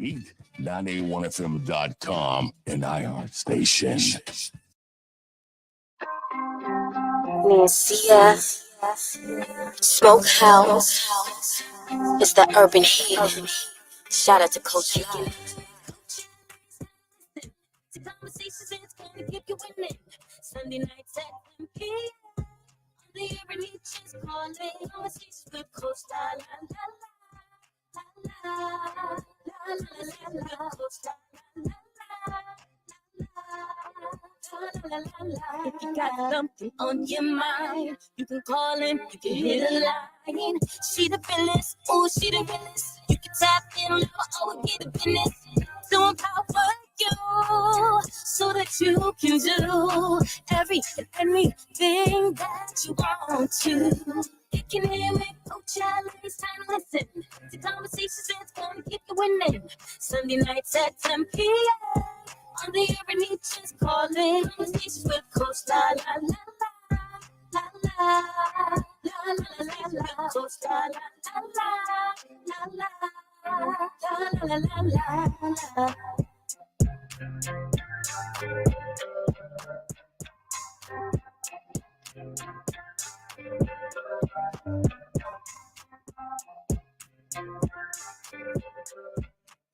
Heat, 981fm.com, and iHeartStation. Nancy, Smokehouse. It's the Urban Heat. Shout out to Coach Stacey. Conversations that's gonna keep you winning. Sunday nights at 10 p.m. The Urban Heat is calling. Conversations with Coach Stacey. If you got something on your mind, you can call in, you can hit a line. She the realest, ooh, she the realest. You can tap in, let her all get the business. So empower you, so that you can do anything that you want to. You can hear me, Coach, it's time to listen to conversations that's gonna keep you winning. Sunday nights at 10 p.m. On the Urban Heat is calling. Conversations with Coach La La La La La La La La La. Coach La La La La La La La La.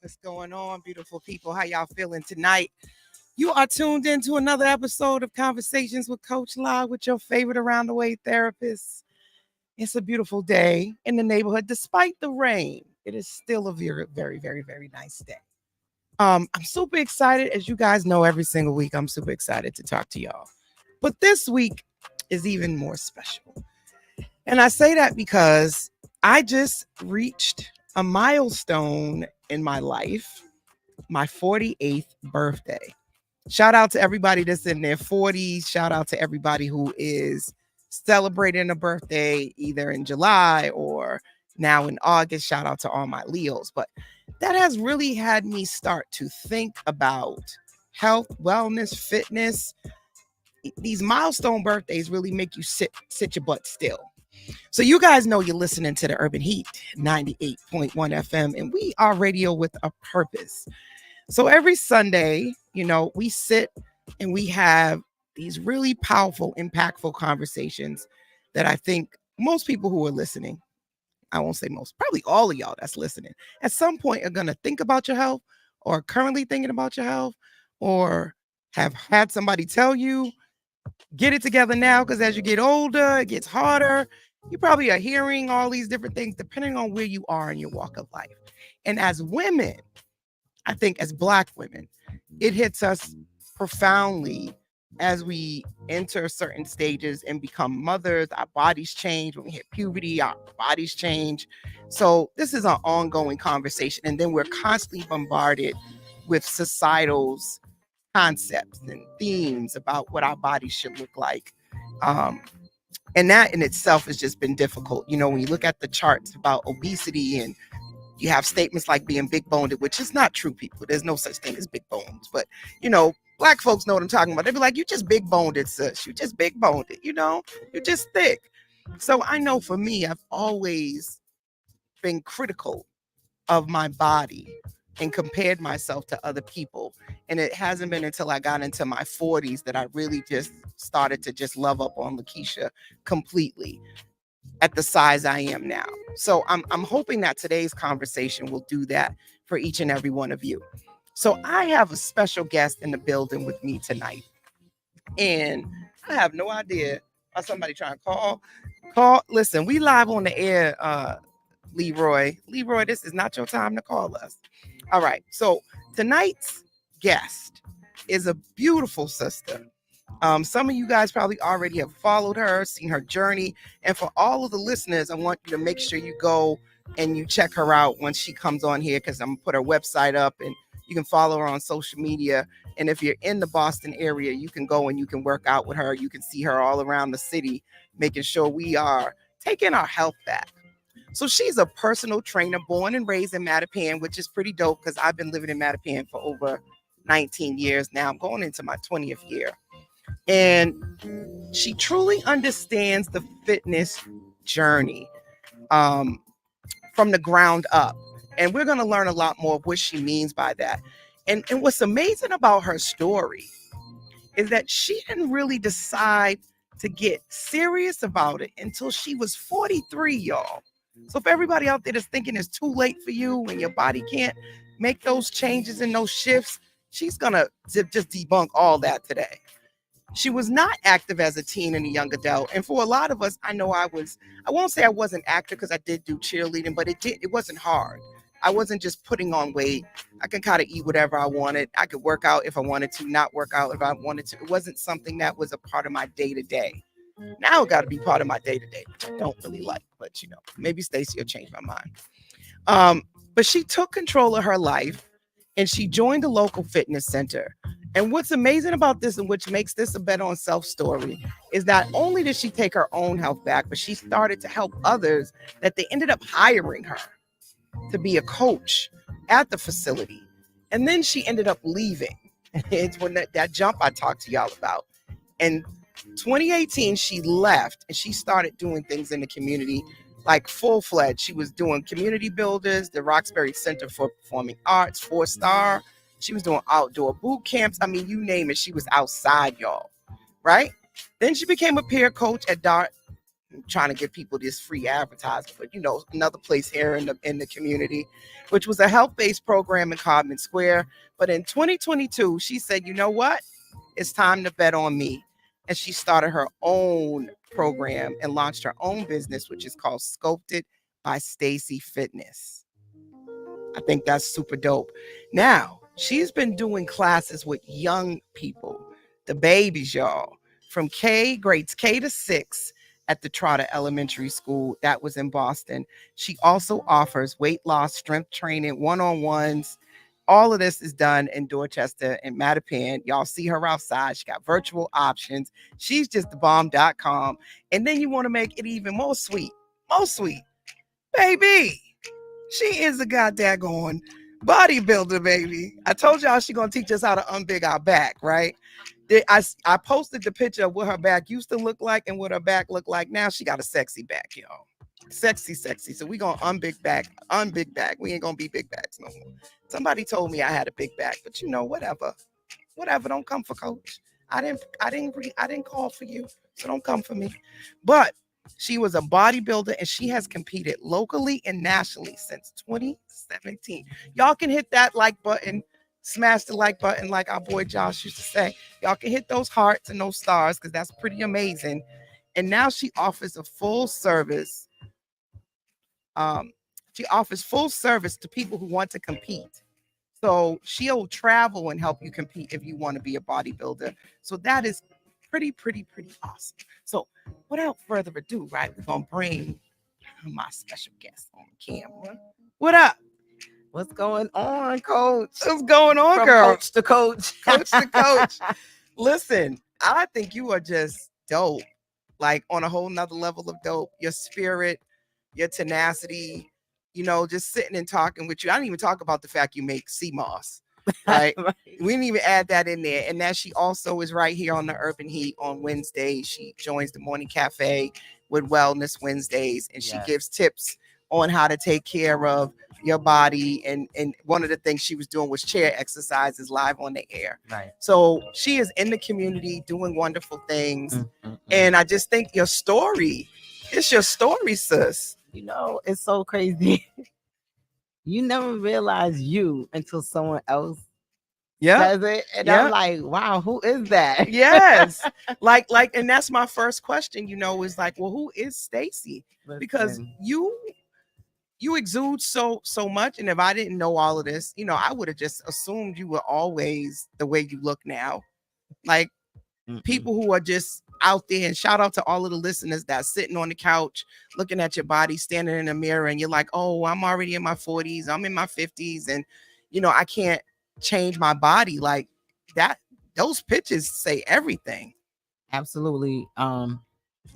What's going on, beautiful people? How y'all feeling tonight? You are tuned into another episode of Conversations with Coach Live with your favorite around the way therapist. It's a beautiful day in the neighborhood. Despite the rain, it is still a very, very, very, very nice day. I'm super excited. As you guys know, every single week, I'm super excited to talk to y'all. But this week is even more special. And I say that because I just reached a milestone in my life, my 48th birthday. Shout out to everybody that's in their 40s. Shout out to everybody who is celebrating a birthday either in July or now in August. Shout out to all my Leos. But that has really had me start to think about health, wellness, fitness. These milestone birthdays really make you sit your butt still. So you guys know you're listening to the Urban Heat, 98.1 FM, and we are radio with a purpose. So every Sunday, we sit and we have these really powerful, impactful conversations that I think most people who are listening, I won't say most, probably all of y'all that's listening, at some point are going to think about your health or currently thinking about your health or have had somebody tell you, get it together now, because as you get older, it gets harder. You probably are hearing all these different things depending on where you are in your walk of life. And as women, I think as Black women, it hits us profoundly as we enter certain stages and become mothers. Our bodies change. When we hit puberty, our bodies change. So this is an ongoing conversation. And then we're constantly bombarded with societal's concepts and themes about what our bodies should look like. And that in itself has just been difficult. When you look at the charts about obesity and you have statements like being big boned, which is not true, people. There's no such thing as big bones. But, Black folks know what I'm talking about. They be like, you just big boned it, sis. You just big boned it, you're just thick. So I know for me, I've always been critical of my body and compared myself to other people. And it hasn't been until I got into my 40s that I really just started to just love up on Lakeisha completely at the size I am now. So I'm hoping that today's conversation will do that for each and every one of you. So I have a special guest in the building with me tonight. And I have no idea why somebody trying to call. Listen, we live on the air, Leroy, this is not your time to call us. All right. So tonight's guest is a beautiful sister. Some of you guys probably already have followed her, seen her journey. And for all of the listeners, I want you to make sure you go and you check her out when she comes on here, because I'm going to put her website up and you can follow her on social media. And if you're in the Boston area, you can go and you can work out with her. You can see her all around the city, making sure we are taking our health back. So she's a personal trainer born and raised in Mattapan, which is pretty dope because I've been living in Mattapan for over 19 years now. I'm going into my 20th year. And she truly understands the fitness journey from the ground up. And we're going to learn a lot more of what she means by that. And what's amazing about her story is that she didn't really decide to get serious about it until she was 43, y'all. So if everybody out there that's thinking it's too late for you and your body can't make those changes and those shifts, she's going to just debunk all that today. She was not active as a teen and a young adult. And for a lot of us, I know I won't say I wasn't active because I did do cheerleading, but it wasn't hard. I wasn't just putting on weight. I could kind of eat whatever I wanted. I could work out if I wanted to, not work out if I wanted to. It wasn't something that was a part of my day-to-day. Now it got to be part of my day-to-day, which I don't really like, but maybe Stacey will change my mind. But she took control of her life and she joined a local fitness center. And what's amazing about this, and which makes this a bet on self story, is not only did she take her own health back, but she started to help others that they ended up hiring her to be a coach at the facility. And then she ended up leaving. It's when that jump I talked to y'all about. And 2018, she left and she started doing things in the community like full-fledged. She was doing community builders, the Roxbury Center for Performing Arts, 4-star. She was doing outdoor boot camps. I mean, you name it, she was outside, y'all, right? Then she became a peer coach at Dart, trying to give people this free advertising, but another place here in the community, which was a health-based program in Codman Square. But in 2022, she said, you know what? It's time to bet on me. And she started her own program and launched her own business, which is called Sculpted by Stacey Fitness. I think that's super dope. Now, she's been doing classes with young people, the babies, y'all, from grades K to 6 at the Trotter Elementary School. That was in Boston. She also offers weight loss, strength training, one-on-ones. All of this is done in Dorchester and Mattapan. Y'all see her outside. She got virtual options. She's just the bomb.com. And then you want to make it even more sweet. Baby, she is a goddamn bodybuilder, baby. I told y'all she going to teach us how to unbig our back, right? I posted the picture of what her back used to look like and what her back look like now. She got a sexy back, y'all. Sexy. So we gonna unbig back. We ain't gonna be big backs no more. Somebody told me I had a big back, but whatever. Don't come for Coach. I didn't call for you, so don't come for me. But she was a bodybuilder and she has competed locally and nationally since 2017. Y'all can hit that like button. Smash the like button, like our boy Josh used to say. Y'all can hit those hearts and those stars because that's pretty amazing. And now she offers a full service. She offers full service to people who want to compete. So she'll travel and help you compete if you want to be a bodybuilder. So that is pretty awesome. So without further ado, right, we're going to bring my special guest on camera. What up? What's going on, Coach? What's going on, From girl? Coach to coach. Coach to coach. Listen, I think you are just dope, like on a whole nother level of dope. Your spirit, your tenacity, just sitting and talking with you. I didn't even talk about the fact you make sea moss, right? Right. We didn't even add that in there. And that she also is right here on the Urban Heat on Wednesdays. She joins the Morning Cafe with Wellness Wednesdays, and she gives tips on how to take care of your body. And one of the things she was doing was chair exercises live on the air. Right. So she is in the community doing wonderful things. And I just think it's your story, sis. It's so crazy. You never realize you until someone else says it. And I'm like, wow, who is that? Yes. like, and that's my first question, is like, well, who is Stacey? Because you exude so much. And if I didn't know all of this, I would have just assumed you were always the way you look now. Like people who are just out there, and shout out to all of the listeners that's sitting on the couch, looking at your body, standing in the mirror, and you're like, oh, I'm already in my 40s. I'm in my 50s. And, I can't change my body like that. Those pictures say everything. Absolutely.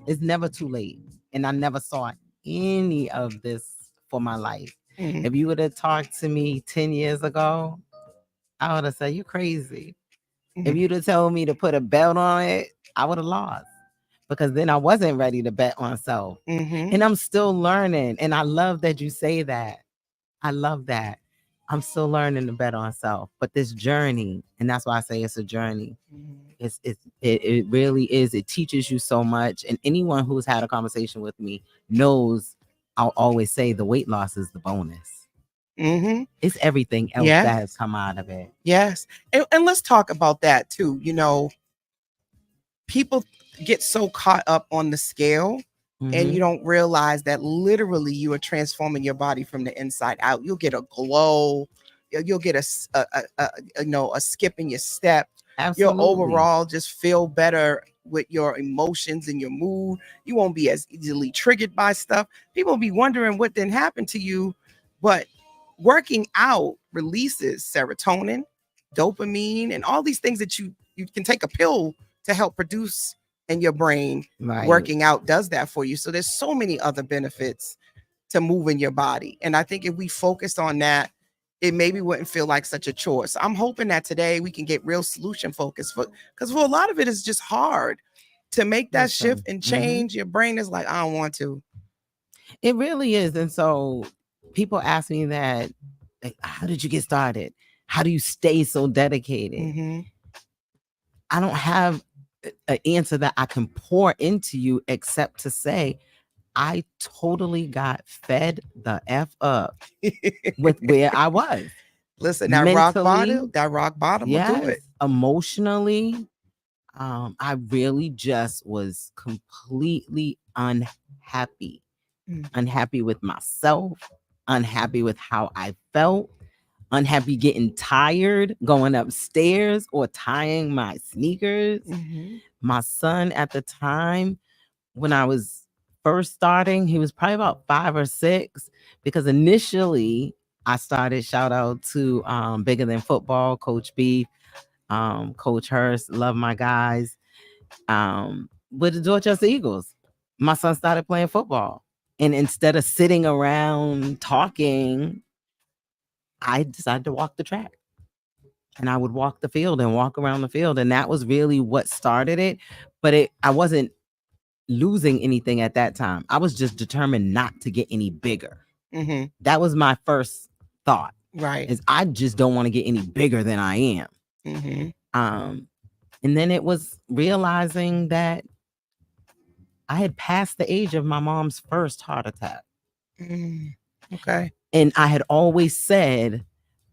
It's never too late. And I never saw any of this for my life. If you would have talked to me 10 years ago, I would have said, you crazy. If you'd have told me to put a belt on it, I would have lost, because then I wasn't ready to bet on myself. And I'm still learning. And I love that you say that. I love that. I'm still learning to bet on self, but this journey, and that's why I say it's a journey. It really is. It teaches you so much. And anyone who's had a conversation with me knows I'll always say the weight loss is the bonus. It's everything else that has come out of it. Yes. And let's talk about that too. You know, people get so caught up on the scale and you don't realize that literally you are transforming your body from the inside out. You'll get a glow. You'll get a skip in your step. Absolutely. You'll overall just feel better with your emotions and your mood. You won't be as easily triggered by stuff. People will be wondering what didn't happen to you, but working out releases serotonin, dopamine, and all these things that you can take a pill to help produce in your brain. Right. Working out does that for you. So there's so many other benefits to moving your body. And I think if we focused on that, it maybe wouldn't feel like such a chore. So I'm hoping that today we can get real solution focused, because for a lot of it is just hard to make that shift and change. Your brain is like, I don't want to. It really is. And so people ask me that, like, how did you get started? How do you stay so dedicated? I don't have an answer that I can pour into you except to say, I totally got fed the F up with where I was. Listen, that rock bottom will do it. Emotionally, I really just was completely unhappy. Unhappy with myself, unhappy with how I felt, unhappy getting tired, going upstairs or tying my sneakers. My son at the time, when I was first starting, he was probably about 5 or 6, because initially I started, shout out to Bigger Than Football, Coach B, Coach Hurst, love my guys, with the Dorchester Eagles. My son started playing football. And instead of sitting around talking, I decided to walk the track. And I would walk the field and walk around the field. And that was really what started it. But I wasn't losing anything at that time. I was just determined not to get any bigger. That was my first thought. Right. Is I just don't want to get any bigger than I am. And then it was realizing that I had passed the age of my mom's first heart attack. Okay. And I had always said,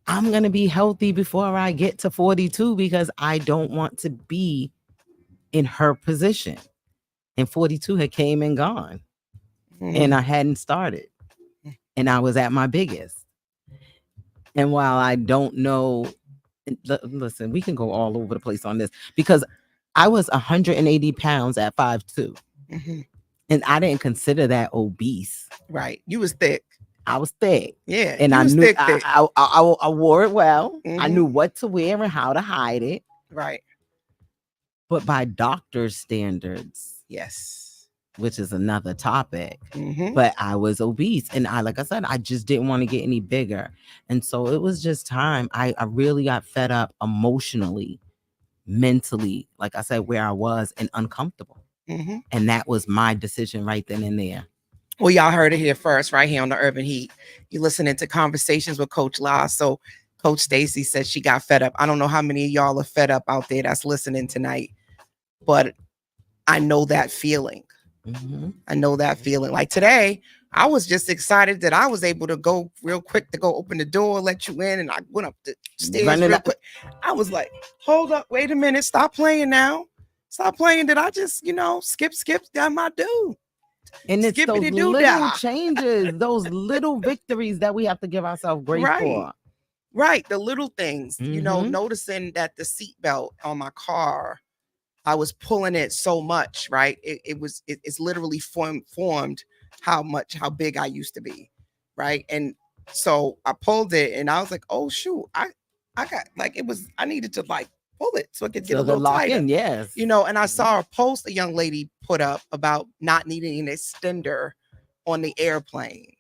I'm going to be healthy before I get to 42 because I don't want to be in her position. And 42 had came and gone. And I hadn't started. And I was at my biggest. And while I don't know, listen, we can go all over the place on this, because I was 180 pounds at 5'2". And I didn't consider that obese. Right. You was thick. I was thick. Yeah. And I knew thick. I wore it well. I knew what to wear and how to hide it. Right. But by doctor's standards. Yes. Which is another topic. But I was obese. And like I said, I just didn't want to get any bigger. And so it was just time. I really got fed up emotionally, mentally, like I said, where I was, and uncomfortable. And that was my decision right then and there. Well, y'all heard it here first, right here on the Urban Heat. You're listening to Conversations with Coach La. So Coach Stacey said she got fed up. I don't know how many of y'all are fed up out there that's listening tonight, but I know that feeling. I know that feeling. Like today, I was just excited that I was able to go real quick to go open the door, let you in. And I went up the stairs real quick. I was like, hold up, wait a minute. Stop playing now. Stop playing. Did I just, skip down my dude? And it's those little changes, those little victories that we have to give ourselves grace for. Right. The little things, noticing that the seatbelt on my car, I was pulling it so much, right? It's literally formed how big I used to be. Right. And so I pulled it and I was like, oh shoot, I got I needed to pull it so it could get a little tighter. Yes. And I saw a post a young lady put up about not needing an extender on the airplane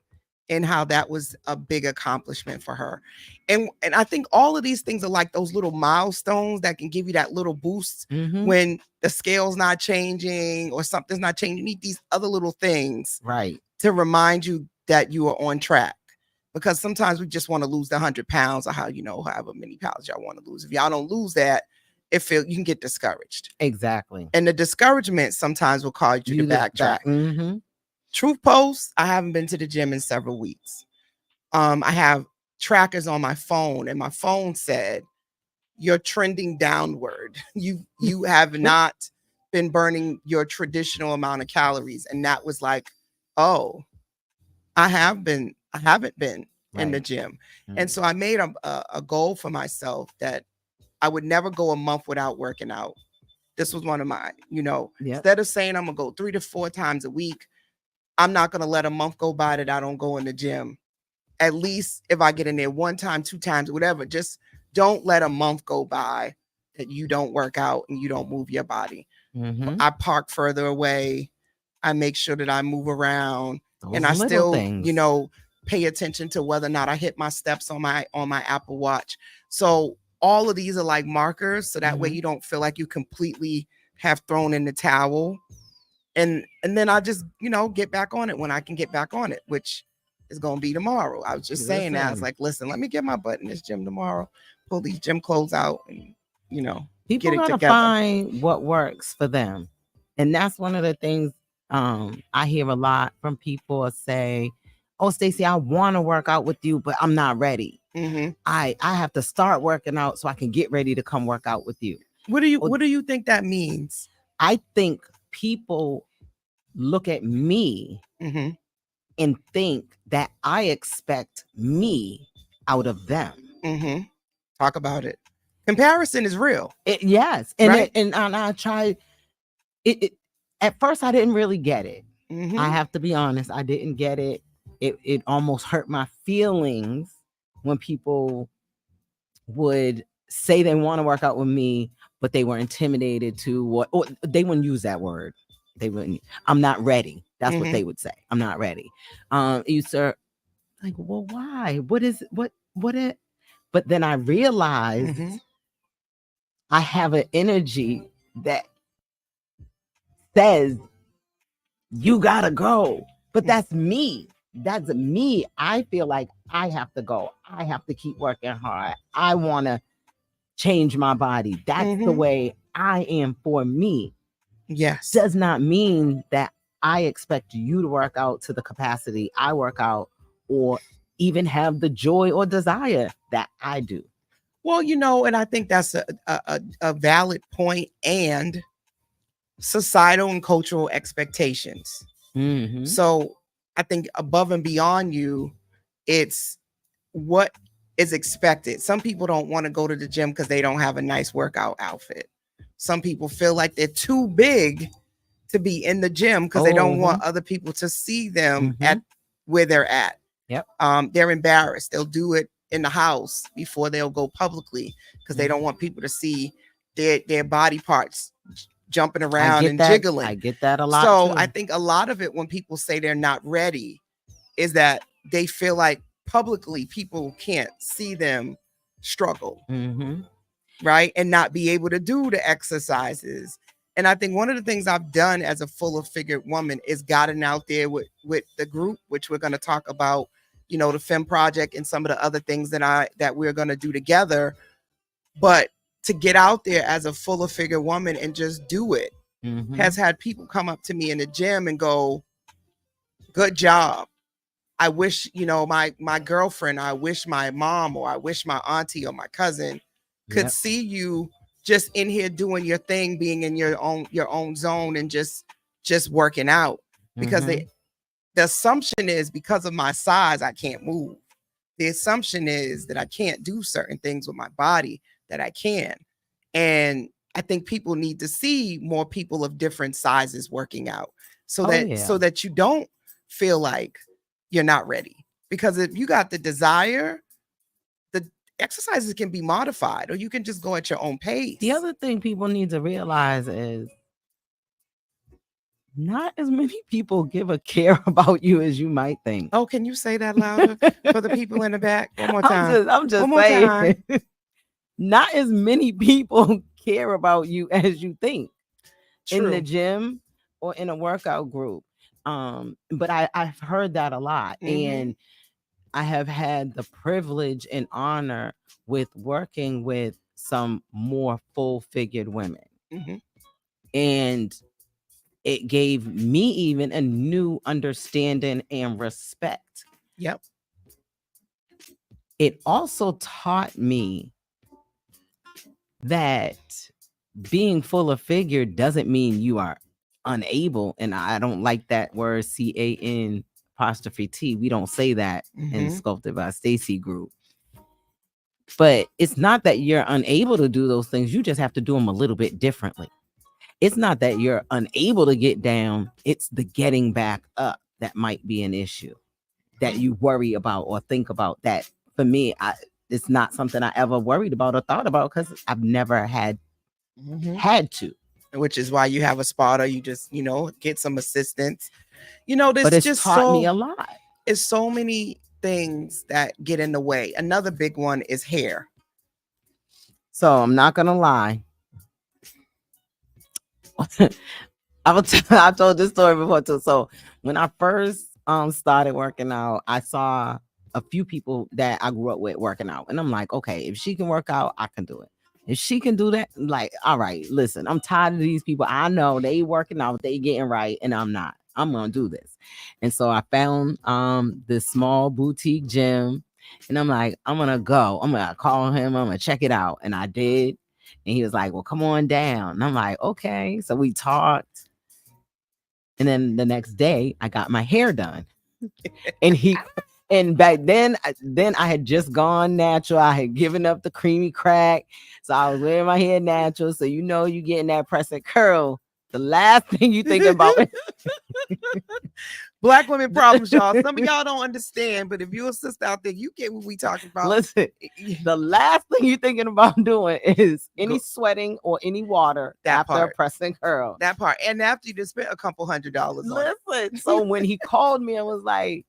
and how that was a big accomplishment for her. And I think all of these things are like those little milestones that can give you that little boost when the scale's not changing or something's not changing. You need these other little things, right, to remind you that you are on track. because sometimes we just want to lose the 100 pounds or however many pounds y'all want to lose. If y'all don't lose that, you can get discouraged. Exactly. And the discouragement sometimes will cause you to backtrack. Mm-hmm. Truth post, I haven't been to the gym in several weeks. I have trackers on my phone, and my phone said, "You're trending downward. You have not been burning your traditional amount of calories." And that was like, oh, I haven't been in the gym. Mm-hmm. And so I made a goal for myself that I would never go a month without working out. This was one of my, instead of saying I'm gonna go 3 to 4 times a week, I'm not gonna let a month go by that I don't go in the gym. At least if I get in there 1 time, 2 times, whatever, just don't let a month go by that you don't work out and you don't move your body. Mm-hmm. I park further away. I make sure that I move around. Those and I still, things. Pay attention to whether or not I hit my steps on my Apple Watch. So all of these are like markers. So that way you don't feel like you completely have thrown in the towel. And then I just, get back on it when I can get back on it, which is going to be tomorrow. I was just saying that. I was like, listen, let me get my butt in this gym tomorrow, pull these gym clothes out and, people get it gotta together. Find what works for them. And that's one of the things I hear a lot from people say, "Oh, Stacey, I want to work out with you, but I'm not ready. Mm-hmm. I have to start working out so I can get ready to come work out with you." What do you think that means? I think people look at me and think that I expect me out of them. Mm-hmm. Talk about it. Comparison is real. Yes. And right? And I tried it. At first, I didn't really get it. Mm-hmm. I have to be honest. I didn't get it. It almost hurt my feelings when people would say they want to work out with me, but they were intimidated to or they wouldn't use that word. They wouldn't. I'm not ready. That's what they would say. I'm not ready. You sir, like, well, why? What is what it? But then I realized I have an energy that says you gotta go. But that's me. That's me. I feel like I have to go. I have to keep working hard. I want to change my body. That's the way I am for me. Yes. Does not mean that I expect you to work out to the capacity I work out or even have the joy or desire that I do. Well, and I think that's a valid point, and societal and cultural expectations. Mm-hmm. So I think above and beyond you, it's what is expected. Some people don't want to go to the gym because they don't have a nice workout outfit. Some people feel like they're too big to be in the gym because they don't want other people to see them at where they're at. Yep. They're embarrassed. They'll do it in the house before they'll go publicly because they don't want people to see their body parts jumping around and jiggling. I get that a lot. So too. I think a lot of it when people say they're not ready is that they feel like publicly people can't see them struggle, right? And not be able to do the exercises. And I think one of the things I've done as a fuller figured woman is gotten out there with the group, which we're going to talk about, the Femme Project and some of the other things that we're going to do together. But to get out there as a fuller figured woman and just do it has had people come up to me in the gym and go, "Good job. I wish, my girlfriend, I wish my mom, or I wish my auntie or my cousin could see you just in here doing your thing, being in your own zone and just working out." Because the assumption is because of my size, I can't move. The assumption is that I can't do certain things with my body that I can. And I think people need to see more people of different sizes working out so that you don't feel like you're not ready. Because if you got the desire, the exercises can be modified or you can just go at your own pace. The other thing people need to realize is not as many people give a care about you as you might think. Oh, can you say that louder for the people in the back? One more time. I'm just saying. Not as many people care about you as you think. True. In the gym or in a workout group. But I've heard that a lot. And I have had the privilege and honor with working with some more full-figured women. Mhm. And it gave me even a new understanding and respect. Yep. It also taught me that being full of figure doesn't mean you are unable. And I don't like that word CAN apostrophe T. We don't say that in Mhm. Sculpted by Stacey group. But it's not that you're unable to do those things. You just have to do them a little bit differently. It's not that you're unable to get down. It's the getting back up that might be an issue that you worry about or think about. That for me, it's not something I ever worried about or thought about because I've never had to. Which is why you have a spotter. You just, get some assistance. This But it's just taught me a lot. It's so many things that get in the way. Another big one is hair. So I'm not gonna lie. I told this story before too. So when I first started working out, I saw a few people that I grew up with working out, and I'm like, okay, if she can work out, I can do it. If she can do that, like, all right, listen, I'm tired of these people. I know they working out, they getting right, and I'm not. I'm gonna do this. And so I found this small boutique gym, and I'm like, I'm gonna go. I'm gonna call him. I'm gonna check it out, and I did. And he was like, well, come on down. And I'm like, okay. So we talked. And then the next day, I got my hair done. And back then I had just gone natural. I had given up the creamy crack. So I was wearing my hair natural. So you getting that press and curl. The last thing you think about Black women problems, y'all. Some of y'all don't understand, but if you're a sister out there, you get what we talking about. Listen, the last thing you're thinking about doing is any sweating or any water after a press and curl. That part. And after you just spent a couple $100. Listen, so when he called me and was like,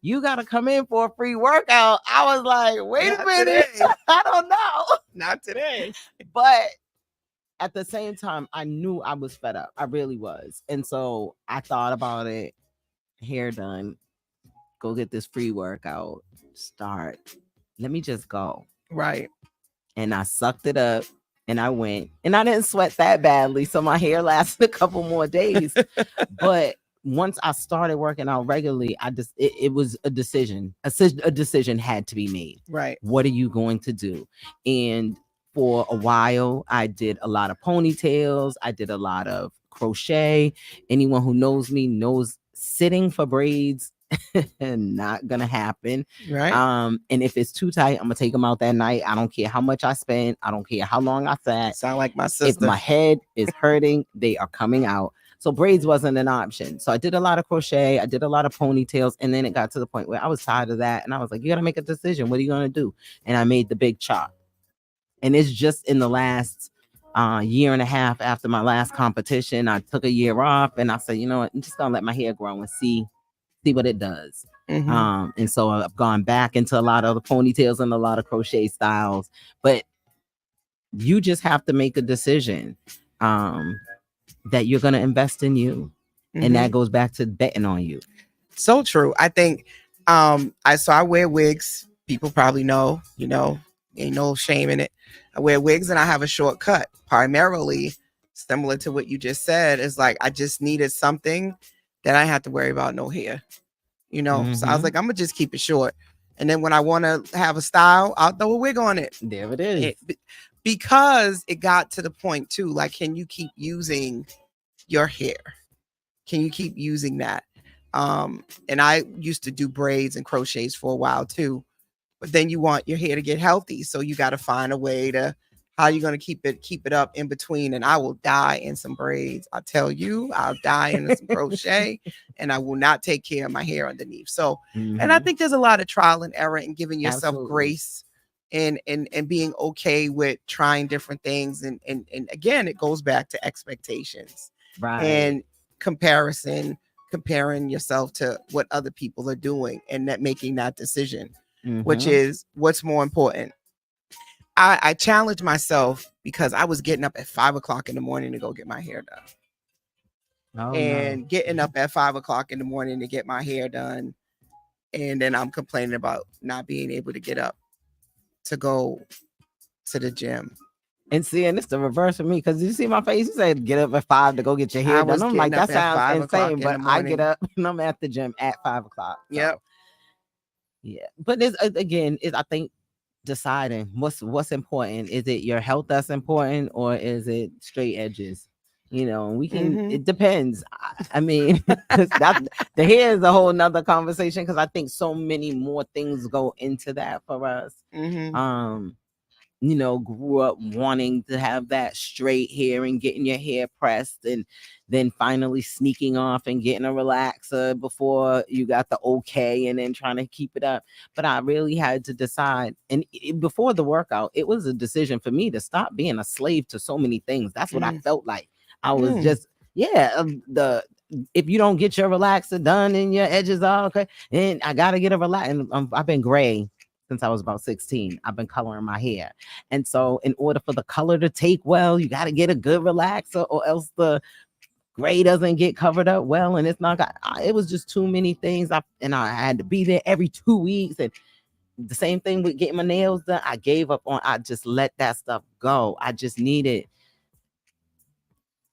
you got to come in for a free workout, I was like, wait a minute. I don't know. Not today. But at the same time, I knew I was fed up. I really was. And so I thought about it. Hair done. Go get this free workout. Start. Let me just go. Right. And I sucked it up and I went. And I didn't sweat that badly. So my hair lasted a couple more days. But once I started working out regularly, it was a decision. A decision had to be made. Right. What are you going to do? And for a while, I did a lot of ponytails. I did a lot of crochet. Anyone who knows me knows sitting for braids not gonna happen. Right. And if it's too tight, I'm gonna take them out that night. I don't care how much I spend. I don't care how long I sat. Sound like my sister. If my head is hurting, they are coming out. So braids wasn't an option. So I did a lot of crochet. I did a lot of ponytails. And then it got to the point where I was tired of that. And I was like, you got to make a decision. What are you going to do? And I made the big chop. And it's just in the last year and a half after my last competition, I took a year off and I said, you know what, I'm just going to let my hair grow and see what it does. Mm-hmm. And so I've gone back into a lot of the ponytails and a lot of crochet styles. But you just have to make a decision. That you're going to invest in you. Mm-hmm. And that goes back to betting on you. So true. I think I wear wigs. People probably know, ain't no shame in it. I wear wigs and I have a short cut. Primarily similar to what you just said, is like I just needed something that I had to worry about no hair. Mm-hmm. So I was like, I'm gonna just keep it short. And then when I want to have a style, I'll throw a wig on it. There it is. Because it got to the point too, like, can you keep using your hair? Can you keep using that? And I used to do braids and crochets for a while too, but then you want your hair to get healthy. So you got to find a way to, how you're going to keep it up in between. And I will die in some braids. I tell you, I'll die in some crochet and I will not take care of my hair underneath. So, and I think there's a lot of trial and error and giving yourself grace. And being okay with trying different things. And again, it goes back to expectations. Right. And comparing yourself to what other people are doing and making that decision, which is what's more important. I challenged myself because I was getting up at 5 o'clock in the morning to go get my hair done. Getting up at 5 o'clock in the morning to get my hair done and then I'm complaining about not being able to get up to go to the gym. And see, and it's the reverse for me, because you see my face. You said get up at 5 to go get your I hair was done. I'm getting like, up that at sounds 5 o'clock insane, in but the I get morning. up and I'm at the gym at 5 o'clock. So, Yep. yeah, but it's again, is I think deciding what's important. Is it your health that's important, or is it straight edges? You know, we can. Mhm. It depends. I mean, that the hair is a whole nother conversation, because I think so many more things go into that for us. Mhm. You know, grew up wanting to have that straight hair and getting your hair pressed, and then finally sneaking off and getting a relaxer before you got the okay, and then trying to keep it up. But I really had to decide, and before the workout, it was a decision for me to stop being a slave to so many things. That's what I felt like. I was just, if you don't get your relaxer done and your edges are okay, and I gotta get a relax. And I've been gray since I was about 16. I've been coloring my hair. And so in order for the color to take well, you got to get a good relaxer, or else the gray doesn't get covered up well. And it's not, it was just too many things. I had to be there every 2 weeks. And the same thing with getting my nails done. I gave up on, I just let that stuff go. I just needed,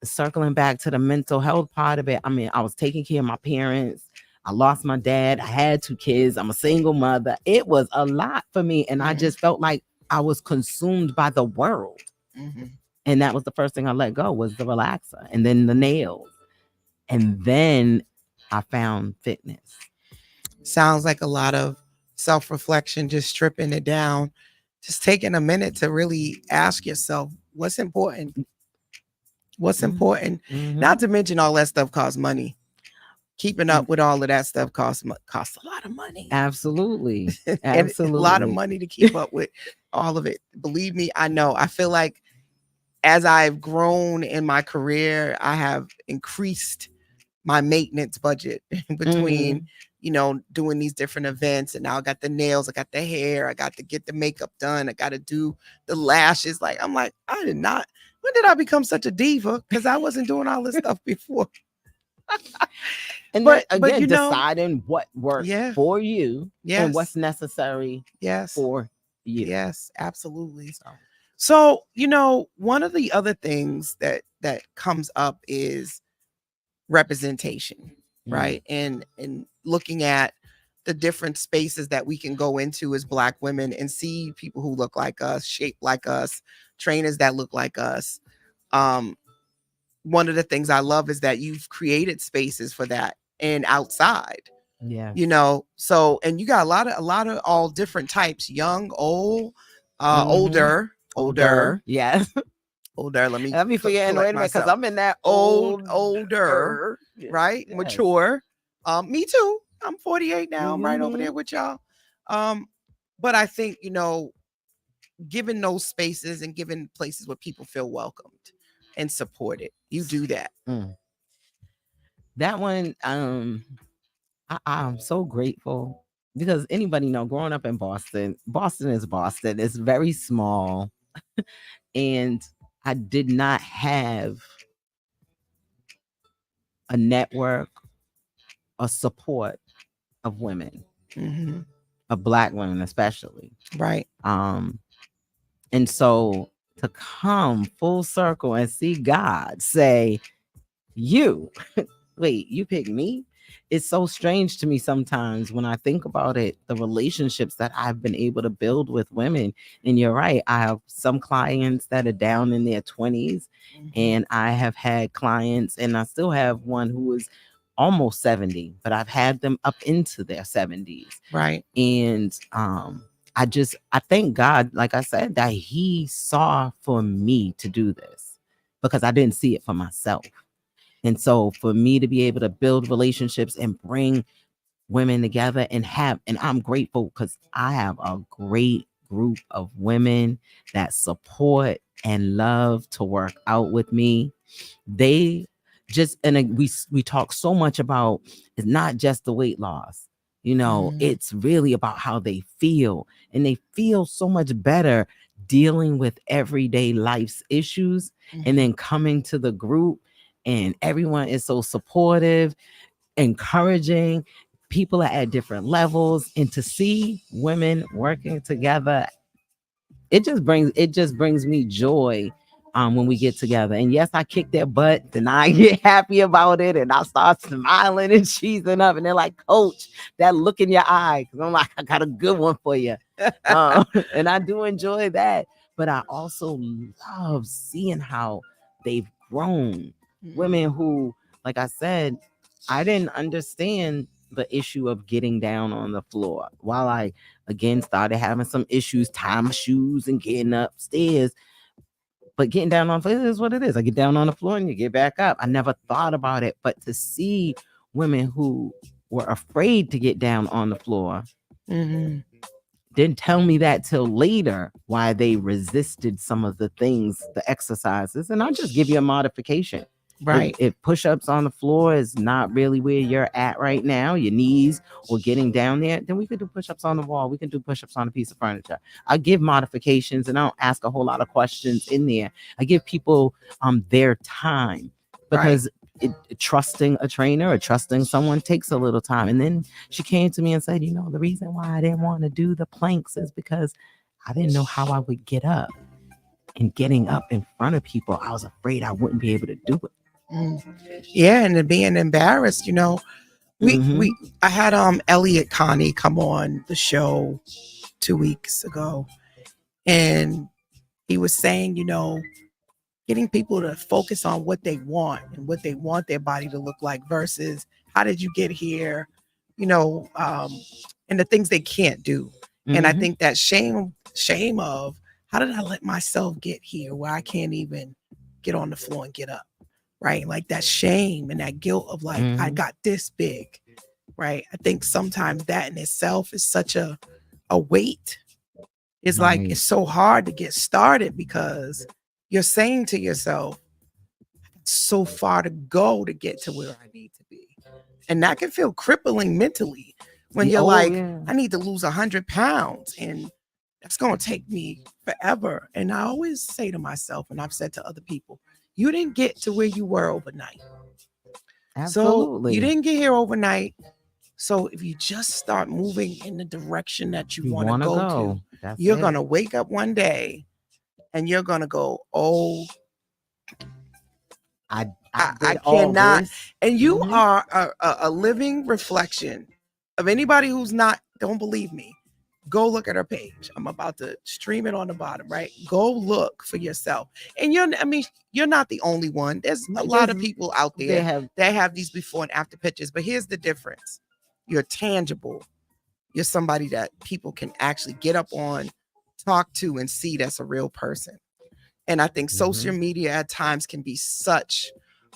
circling back to the mental health part of it. I mean, I was taking care of my parents. I lost my dad. I had 2 kids. I'm a single mother. It was a lot for me. And I just felt like I was consumed by the world. And that was the first thing I let go, was the relaxer, and then the nails. And then I found fitness. Sounds like a lot of self-reflection, just stripping it down, just taking a minute to really ask yourself what's important. What's important? Not to mention all that stuff costs money. Keeping up with all of that stuff costs a lot of money. Absolutely. And Absolutely. a lot of money to keep up with all of it. Believe me, I know. I feel like as I've grown in my career, I have increased my maintenance budget between, you know, doing these different events. And now I got the nails, I got the hair, I got to get the makeup done, I got to do the lashes. Like, I'm like, when did I become such a diva? Because I wasn't doing all this stuff before. And but again, you know, deciding what works for you and what's necessary for you. Yes, absolutely. So, you know, one of the other things that comes up is representation, right? And looking at the different spaces that we can go into as Black women and see people who look like us, shaped like us, trainers that look like us. One of the things I love is that you've created spaces for that and outside. Yeah. You know, so, and you got a lot of all different types, young, old, older. Yes. Older. Let me forget. Wait a minute, because I'm in that older, right? Yes. Mature. Me too. I'm 48 now. I'm right over there with y'all. But I think, you know, giving those spaces and giving places where people feel welcomed and supported, you do that. That one, I'm so grateful, because anybody know, growing up in Boston is Boston. It's very small. And I did not have a network, a support of women, of Black women especially. Right. And so to come full circle and see God say, you pick me. It's so strange to me sometimes when I think about it, the relationships that I've been able to build with women. And you're right, I have some clients that are down in their 20s, and I have had clients, and I still have one who is almost 70, but I've had them up into their 70s. Right. And I thank God, like I said, that He saw for me to do this, because I didn't see it for myself. And so for me to be able to build relationships and bring women together and I'm grateful, because I have a great group of women that support and love to work out with me. They just, and we talk so much about, it's not just the weight loss. You know, it's really about how they feel, and they feel so much better dealing with everyday life's issues, and then coming to the group, and everyone is so supportive, encouraging. people are at different levels, and to see women working together, it just brings me joy when we get together. And yes, I kick their butt and I get happy about it and I start smiling and cheesing up, and they're like, Coach, that look in your eye, because I'm like, I got a good one for you. And I do enjoy that, but I also love seeing how they've grown. Women who, like I said, I didn't understand the issue of getting down on the floor. While I again started having some issues tying my shoes and getting upstairs, but getting down on the floor is what it is. I get down on the floor and you get back up. I never thought about it, but to see women who were afraid to get down on the floor didn't tell me that till later, why they resisted some of the things, the exercises. And I'll just give you a modification. Right. If push-ups on the floor is not really where you're at right now, your knees or getting down there, then we could do push-ups on the wall. We can do push-ups on a piece of furniture. I give modifications and I don't ask a whole lot of questions in there. I give people their time, because trusting a trainer or trusting someone takes a little time. And then she came to me and said, the reason why I didn't want to do the planks is because I didn't know how I would get up. And getting up in front of people, I was afraid I wouldn't be able to do it. Yeah, and then being embarrassed, I had Elliot Connie come on the show 2 weeks ago, and he was saying, getting people to focus on what they want and what they want their body to look like versus how did you get here, and the things they can't do. And I think that shame of how did I let myself get here where I can't even get on the floor and get up, right? Like that shame and that guilt of like, I got this big, right? I think sometimes that in itself is such a weight. It's like, it's so hard to get started because you're saying to yourself, so far to go to get to where I need to be. And that can feel crippling mentally when you're I need to lose 100 pounds and that's going to take me forever. And I always say to myself, and I've said to other people, you didn't get to where you were overnight. Absolutely. So you didn't get here overnight. So if you just start moving in the direction that you want to go to, you're going to wake up one day and you're going to go, oh, I cannot. And you are a living reflection of anybody who's don't believe me. Go look at her page. I'm about to stream it on the bottom, right? Go look for yourself. And you're not the only one. There's a lot of people out there that have these before and after pictures. But here's the difference. You're tangible. You're somebody that people can actually get up on, talk to, and see that's a real person. And I think social media at times can be such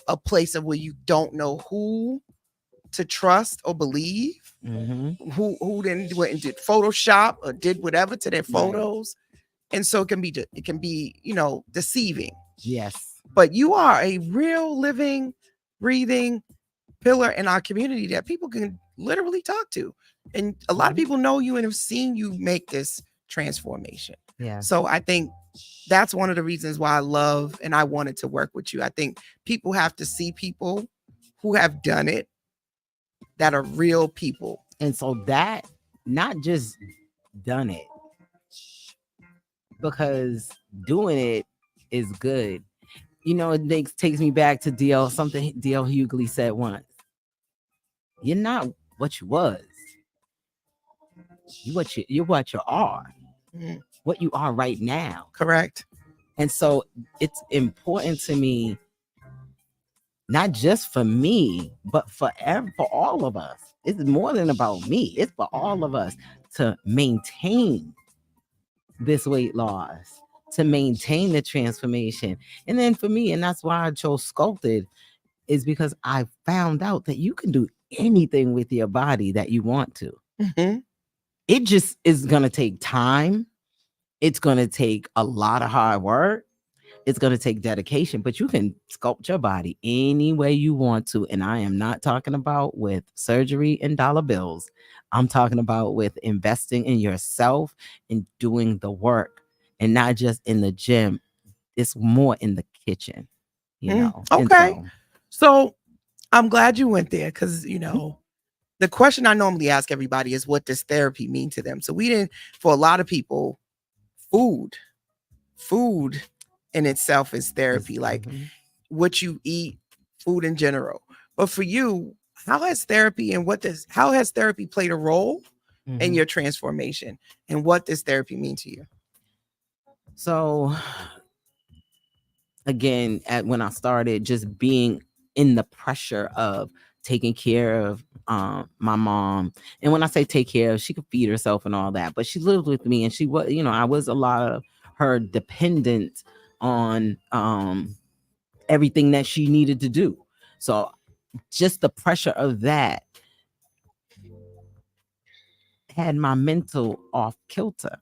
a place of where you don't know who to trust or believe, who then went and did Photoshop or did whatever to their photos. And so it can be, deceiving. Yes. But you are a real living, breathing pillar in our community that people can literally talk to. And a lot of people know you and have seen you make this transformation. Yeah. So I think that's one of the reasons why I love and I wanted to work with you. I think people have to see people who have done it that are real people. And so that, not just done it, because doing it is good. It takes me back to something D.L. Hughley said once. You're not what you was. You're what you are. What you are right now. Correct. And so it's important to me, not just for me, but for all of us. It's more than about me. It's for all of us to maintain this weight loss, to maintain the transformation. And then for me, and that's why I chose Sculpted, is because I found out that you can do anything with your body that you want to. It just is going to take time. It's going to take a lot of hard work. It's going to take dedication, but you can sculpt your body any way you want to. And I am not talking about with surgery and dollar bills. I'm talking about with investing in yourself and doing the work, and not just in the gym. It's more in the kitchen, Okay. So I'm glad you went there because, the the question I normally ask everybody is, what does therapy mean to them? So for a lot of people, food in itself is therapy, like what you eat, food in general. But for you, how has therapy played a role in your transformation? And what does therapy mean to you? So again, when I started just being in the pressure of taking care of my mom, and when I say take care of, she could feed herself and all that, but she lived with me, and she was, I was a lot of her dependent on everything that she needed to do. So just the pressure of that had my mental off kilter.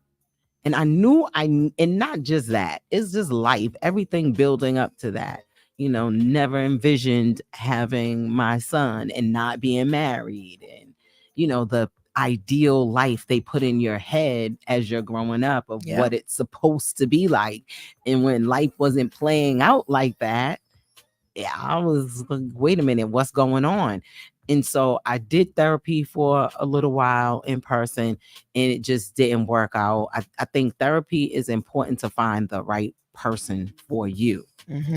And I knew and not just that, it's just life, everything building up to that. Never envisioned having my son and not being married, and, the ideal life they put in your head as you're growing up of what it's supposed to be like. And when life wasn't playing out like that, I was like, wait a minute, what's going on? And so I did therapy for a little while in person, and it just didn't work out. I think therapy is important to find the right person for you.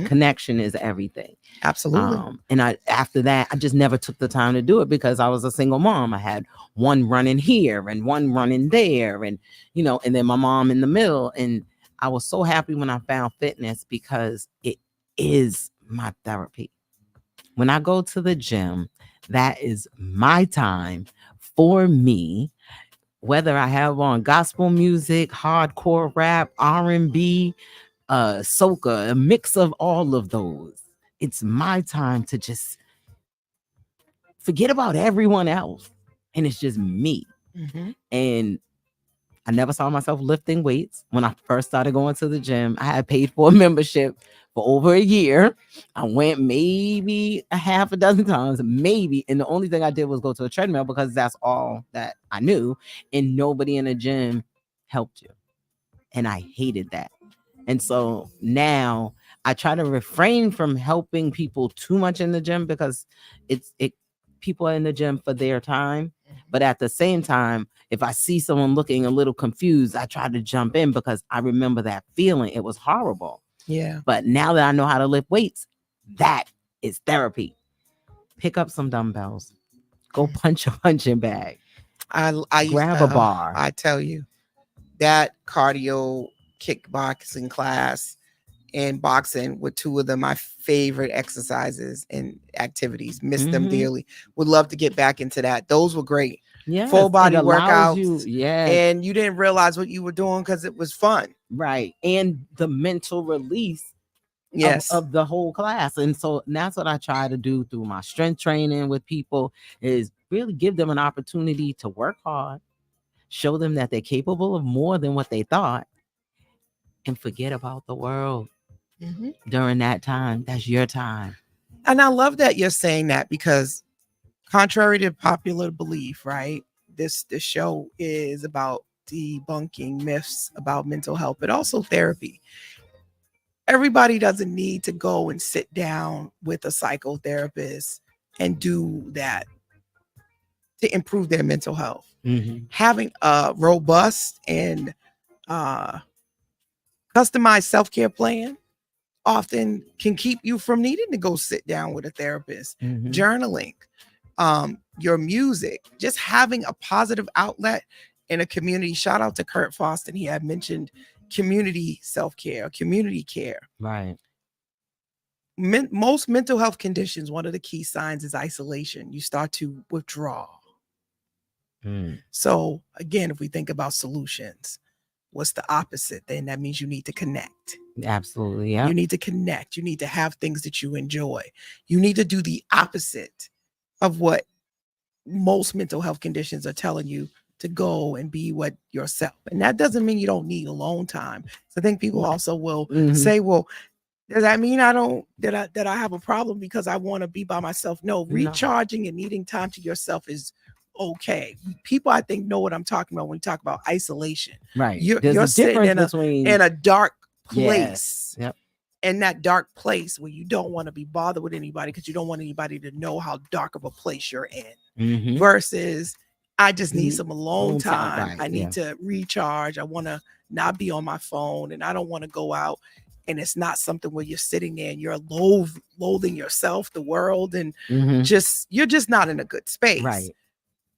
Connection is everything. Absolutely. And after that, I just never took the time to do it because I was a single mom. I had one running here and one running there, and and then my mom in the middle. And I was so happy when I found fitness because it is my therapy. When I go to the gym, that is my time for me, whether I have on gospel music, hardcore rap, R&B, soca, a mix of all of those. It's my time to just forget about everyone else, and it's just me. And I never saw myself lifting weights. When I first started going to the gym, I had paid for a membership for over a year. I went maybe a half a dozen times, maybe. And the only thing I did was go to a treadmill because that's all that I knew. And nobody in the gym helped you. And I hated that. And so now I try to refrain from helping people too much in the gym because people are in the gym for their time. But at the same time, if I see someone looking a little confused, I try to jump in because I remember that feeling. It was horrible. Yeah. But now that I know how to lift weights, that is therapy. Pick up some dumbbells. Go punch a punching bag. I grab a bar. I tell you, that cardio kickboxing class and boxing were two of my favorite exercises and activities. Miss them dearly. Would love to get back into that. Those were great. Yes, full body workouts. And you didn't realize what you were doing because it was fun. Right. And the mental release of the whole class. And so that's what I try to do through my strength training with people, is really give them an opportunity to work hard, show them that they're capable of more than what they thought, and forget about the world during that time. That's your time. And I love that you're saying that, because contrary to popular belief, right, this show is about debunking myths about mental health, but also therapy. Everybody doesn't need to go and sit down with a psychotherapist and do that to improve their mental health. Having a robust and customized self-care plan often can keep you from needing to go sit down with a therapist. Journaling, your music, just having a positive outlet in a community. Shout out to Kurt Foston. He had mentioned community self-care, community care. Right. Most mental health conditions, one of the key signs is isolation. You start to withdraw. So again, if we think about solutions, what's the opposite? Then that means you need to connect. Absolutely. Yeah. You need to connect. You need to have things that you enjoy. You need to do the opposite of what most mental health conditions are telling you, to go and be what yourself. And that doesn't mean you don't need alone time. So I think people also will say, well, does that mean that I have a problem because I want to be by myself? No, recharging and needing time to yourself is okay. People, I think, know what I'm talking about when we talk about isolation. Right. You're sitting in a dark place. Yep. in that dark place where you don't want to be bothered with anybody because you don't want anybody to know how dark of a place you're in, versus I just need some alone time. Right, I need to recharge. I want to not be on my phone, and I don't want to go out. And it's not something where you're sitting there and you're loathing yourself, the world, and you're just not in a good space. Right.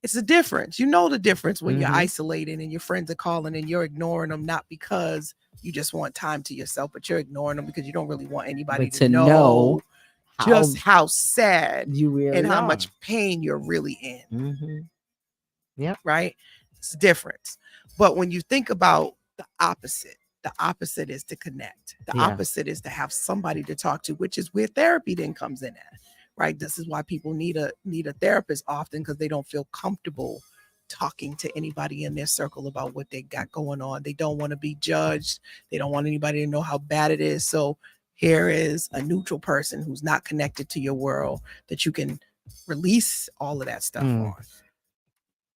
It's a difference. You know the difference when you're isolated and your friends are calling and you're ignoring them, not because you just want time to yourself, but you're ignoring them because you don't really want anybody to know just how sad you really and how are. much pain you're really in. Yep. Right? It's a difference. But when you think about the opposite is to connect. The opposite is to have somebody to talk to, which is where therapy then comes in at. Right? This is why people need a therapist often, because they don't feel comfortable talking to anybody in their circle about what they got going on. They don't want to be judged. They don't want anybody to know how bad it is. So here is a neutral person who's not connected to your world that you can release all of that stuff on.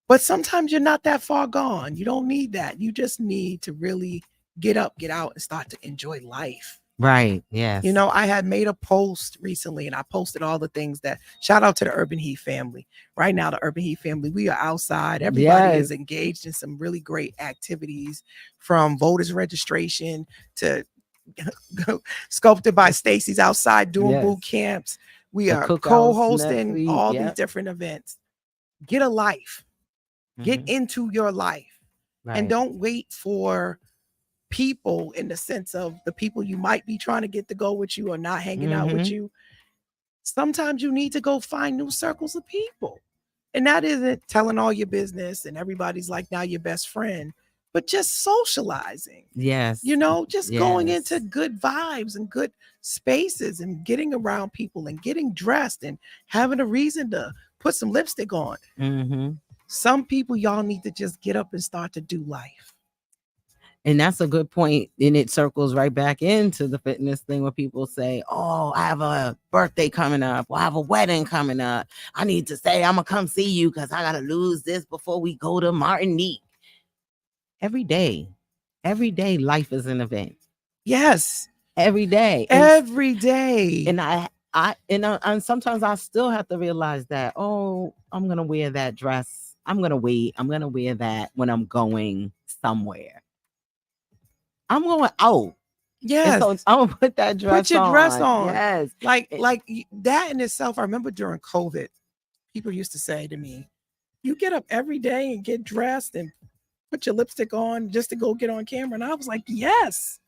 But sometimes you're not that far gone. You don't need that. You just need to really get up, get out, and start to enjoy life. Right. Yes. You know, I had made a post recently, and I posted all the things that, shout out to the Urban Heat family. Right now, the Urban Heat family, we are outside. Everybody is engaged in some really great activities, from voters registration to Sculpted by Stacey's outside doing boot camps. We are co-hosting all these different events. Get a life. Get into your life. And don't wait for people, in the sense of the people you might be trying to get to go with you or not hanging out with you. Sometimes you need to go find new circles of people. And that isn't telling all your business and everybody's like now your best friend, but just socializing. Yes. You know, just going into good vibes and good spaces and getting around people and getting dressed and having a reason to put some lipstick on. Some people, y'all need to just get up and start to do life. And that's a good point. And it circles right back into the fitness thing where people say, oh, I have a birthday coming up, or I have a wedding coming up. I need to say, I'm going to come see you because I got to lose this before we go to Martinique. Every day life is an event. Yes. Every day. Every day. And sometimes I still have to realize that, oh, I'm going to wear that dress. I'm going to wait. I'm going to wear that when I'm going somewhere. I'm going out. Yes. So I'm going to put that dress on. Put your dress on. Yes. Like that in itself. I remember during COVID, people used to say to me, you get up every day and get dressed and put your lipstick on just to go get on camera. And I was like, yes.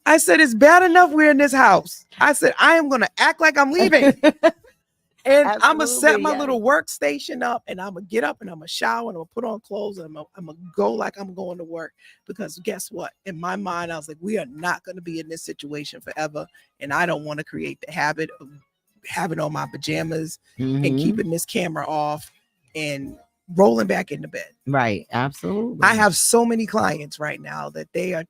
I said, it's bad enough we're in this house. I said, I am going to act like I'm leaving. And I'm going to set my little workstation up, and I'm going to get up and I'm going to shower and I'm going to put on clothes and I'm going to go like I'm going to work. Because guess what? In my mind, I was like, we are not going to be in this situation forever. And I don't want to create the habit of having on my pajamas and keeping this camera off and rolling back into bed. Right. Absolutely. I have so many clients right now that they are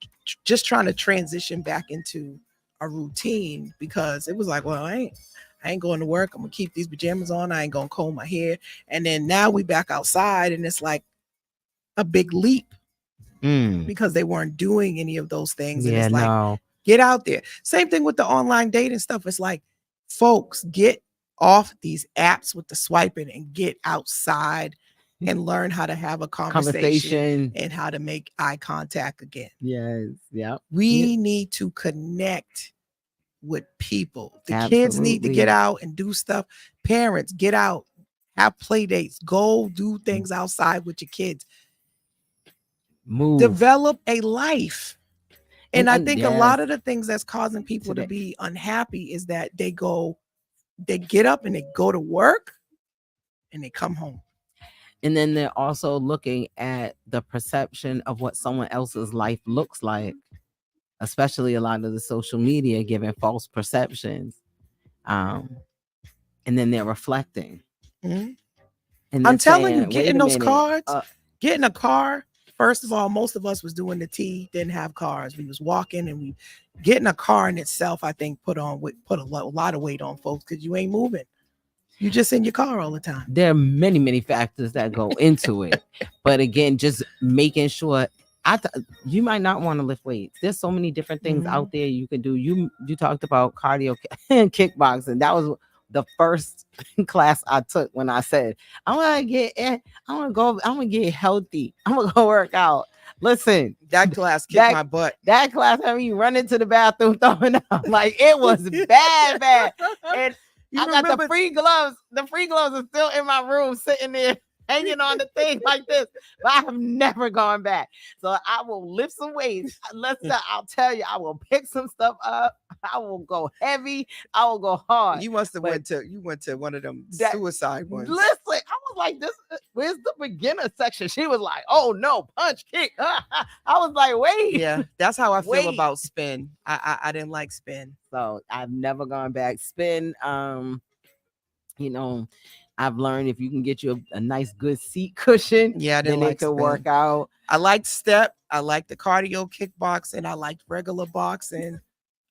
just trying to transition back into a routine, because it was like, well, I ain't going to work. I'm going to keep these pajamas on. I ain't going to comb my hair. And then now we back outside, and it's like a big leap because they weren't doing any of those things. And it's like, get out there. Same thing with the online dating stuff. It's like, folks, get off these apps with the swiping and get outside and learn how to have a conversation and how to make eye contact again. Yes. Yeah. We need to connect with people. The kids need to get out and do stuff. Parents, get out, have play dates, go do things outside with your kids. Move. Develop a life. And I think a lot of the things that's causing people to be unhappy is that they get up and they go to work and they come home. And then they're also looking at the perception of what someone else's life looks like, especially a lot of the social media giving false perceptions. And then they're reflecting. And I'm telling you, getting those cards, getting a car. First of all, most of us was doing the T, didn't have cars. We was walking, and getting a car in itself, I think, put a lot of weight on folks, because you ain't moving. You just in your car all the time. There are many, many factors that go into it. But again, just making sure You might not want to lift weights. There's so many different things out there you can do. You talked about cardio and kickboxing. That was the first class I took when I said I'm gonna get healthy. I'm gonna go work out. Listen, that class kicked my butt. That class had me running to the bathroom throwing up. Like it was bad. And I got the free gloves. The free gloves are still in my room, sitting there, hanging on the thing like this. But I have never gone back. So I will lift some weights. I'll tell you, I will pick some stuff up. I will go heavy. I will go hard. You must have went to one of them suicide ones. Listen, I was like, where's the beginner section? She was like, oh no, punch, kick. I was like, wait. Yeah, that's how I feel about spin. I didn't like spin. So I've never gone back. Spin, I've learned if you can get you a nice good seat cushion, then it could work out. I liked step. I liked the cardio kickboxing. I liked regular boxing.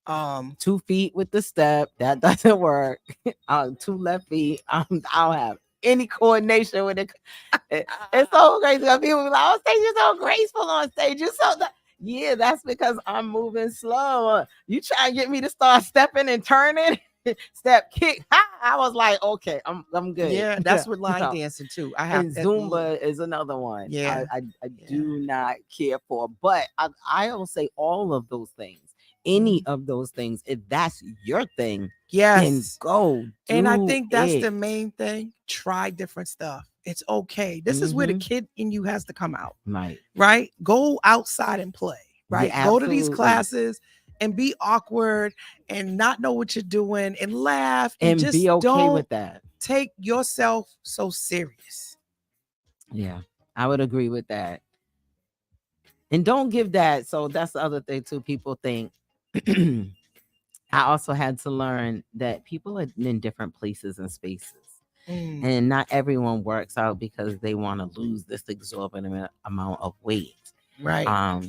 2 feet with the step, that doesn't work. 2 left feet. I don't have any coordination with it. It's so crazy. People be like, oh, Stacey, you're so graceful on stage. You're so yeah, that's because I'm moving slow. You try to get me to start stepping and turning. Step, kick. I was like, okay, I'm good. Yeah, that's with line dancing too. I have Zumba is another one. Yeah, I do not care for, but I will say all of those things. Any of those things, if that's your thing, then go. And I think that's the main thing. Try different stuff. It's okay. This is where the kid in you has to come out. Right? Go outside and play. Right? Yeah, go to these classes and be awkward and not know what you're doing and laugh and just be okay with that. Take yourself so serious. Yeah, I would agree with that. And don't give that. So that's the other thing too. People think I also had to learn that people are in different places and spaces. And not everyone works out because they want to lose this exorbitant amount of weight. Right.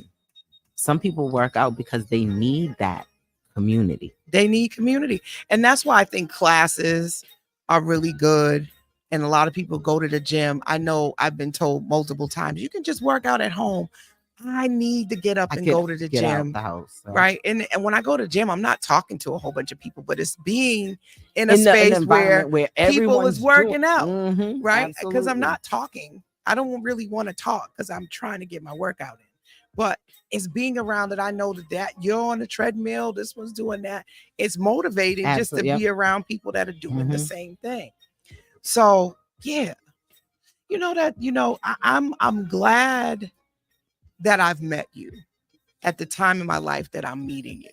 Some people work out because they need that community. They need community. And that's why I think classes are really good. And a lot of people go to the gym. I know I've been told multiple times, you can just work out at home. I need to get up and go to the gym. The house, so. Right. And when I go to the gym, I'm not talking to a whole bunch of people, but it's being in a space where people is working out. Right. Because I'm not talking. I don't really want to talk because I'm trying to get my workout in. But it's being around that I know that you're on the treadmill, this one's doing that. It's motivating just to be around people that are doing the same thing. So yeah, I'm glad that I've met you at the time in my life that I'm meeting you,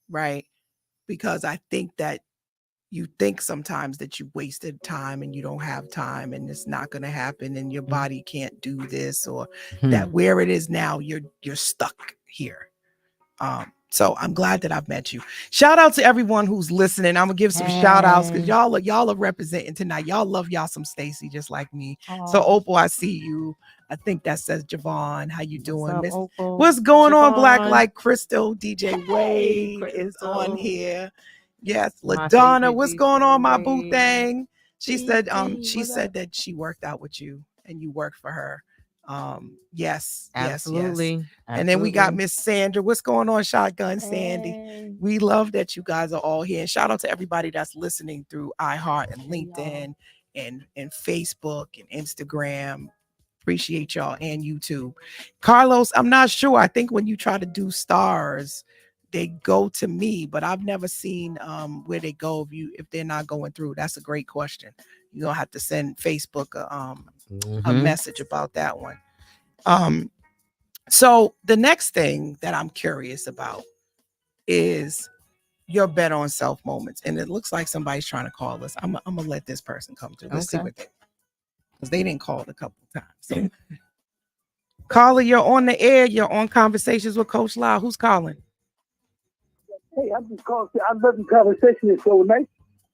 right? Because I think that you think sometimes that you wasted time and you don't have time and it's not going to happen and your body can't do this or that where it is now, you're stuck here. So I'm glad that I've met you. Shout out to everyone who's listening. I'm gonna give some shout outs because y'all are representing tonight. Y'all love y'all some Stacey just like me. So Opal, I see you. I think that says Javon. How you doing? What's going on? Black Light Crystal, DJ Wade is on here. Yes, LaDonna, what's going on, my boo thing? She said that she worked out with you and you worked for her. Yes, absolutely. Yes. And then we got Miss Sandra. What's going on, Shotgun Sandy? We love that you guys are all here. And shout out to everybody that's listening through iHeart and LinkedIn and Facebook and Instagram. Appreciate y'all, and YouTube. Carlos, I'm not sure. I think when you try to do stars, they go to me, but I've never seen where they go if they're not going through. That's a great question. You're gonna have to send Facebook a message about that one. So the next thing that I'm curious about is your bet on self moments. And it looks like somebody's trying to call us. I'm gonna let this person come through. Let's see what because they didn't call it a couple of times. So caller, you're on the air, you're on Conversations with Coach Lyle. Who's calling? Hey, I'm just calling. I love the conversation. It's so nice.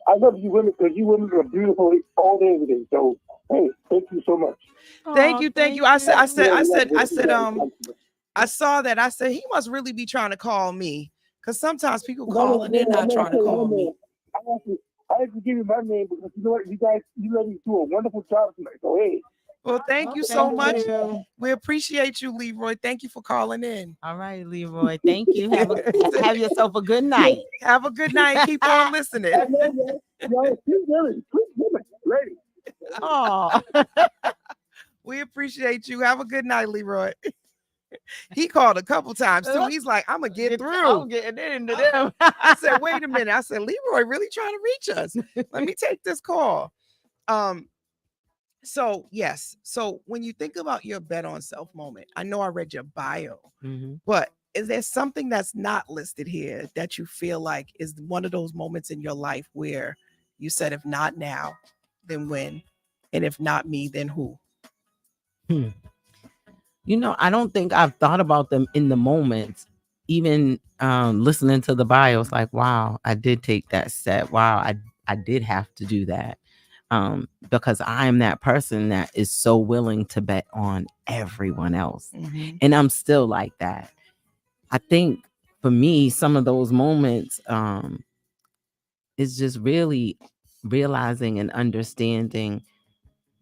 I love you women because you women are beautiful all day, every day. So, hey, thank you so much. Thank you. I saw that. I said he must really be trying to call me because sometimes people call and they're not trying to call me. I have to give you my name because you know what, you ladies do a wonderful job tonight. So hey, Well, thank you so much. We appreciate you, Leroy. Thank you for calling in. All right, Leroy. Thank you. Have yourself a good night. Have a good night. Keep on listening. I know, yo, sweet women, lady. Oh, We appreciate you. Have a good night, Leroy. He called a couple times too. He's like, I'm gonna get through. I'm getting into them. I said, wait a minute. I said, Leroy really trying to reach us. Let me take this call. So yes. So when you think about your bet on self moment, I know I read your bio, but is there something that's not listed here that you feel like is one of those moments in your life where you said, if not now, then when? And if not me, then who? You know, I don't think I've thought about them in the moment. Even listening to the bio, it's like, wow, I did take that step. Wow, I did have to do that. Because I am that person that is so willing to bet on everyone else. And I'm still like that. I think for me, some of those moments is just really realizing and understanding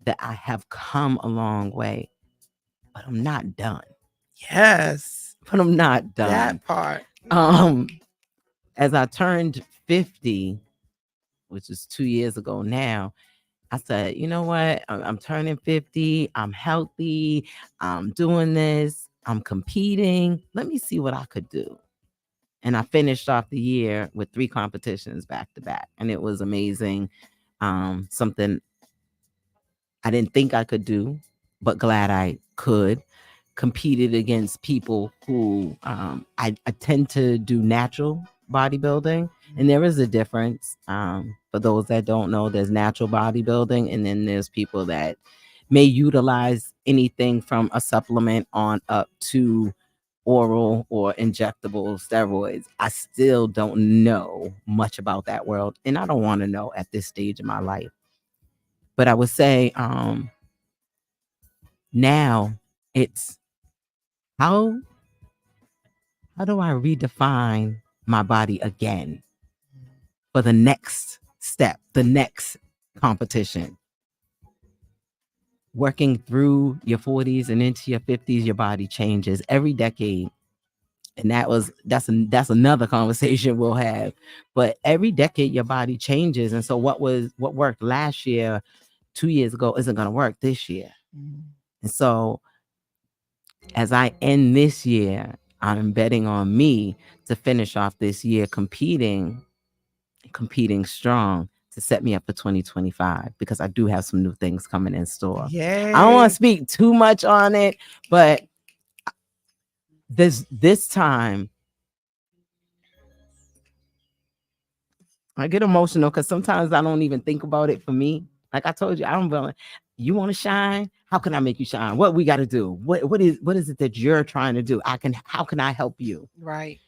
that I have come a long way, but I'm not done. Yes. But I'm not done. That part. As I turned 50, which is 2 years ago now, I said, you know what? I'm turning 50. I'm healthy. I'm doing this. I'm competing. Let me see what I could do. And I finished off the year with 3 competitions back to back. And it was amazing. Something I didn't think I could do, but glad I could. Competed against people who I tend to do natural bodybuilding, and there is a difference. For those that don't know, there's natural bodybuilding, and then there's people that may utilize anything from a supplement on up to oral or injectable steroids. I still don't know much about that world, and I don't want to know at this stage of my life. But I would say now it's how do I redefine my body again for the next step, the next competition? Working through your 40s and into your 50s, your body changes every decade. And that's another conversation we'll have. But every decade your body changes. And so what worked last year, 2 years ago, isn't going to work this year. And so as I end this year, I'm betting on me to finish off this year competing strong to set me up for 2025, because I do have some new things coming in store. Yay. I don't want to speak too much on it, but this time I get emotional because sometimes I don't even think about it for me. Like I told you, I'm willing. You want to shine? How can I make you shine? What we got to do? What is it that you're trying to do? How can I help you? Right.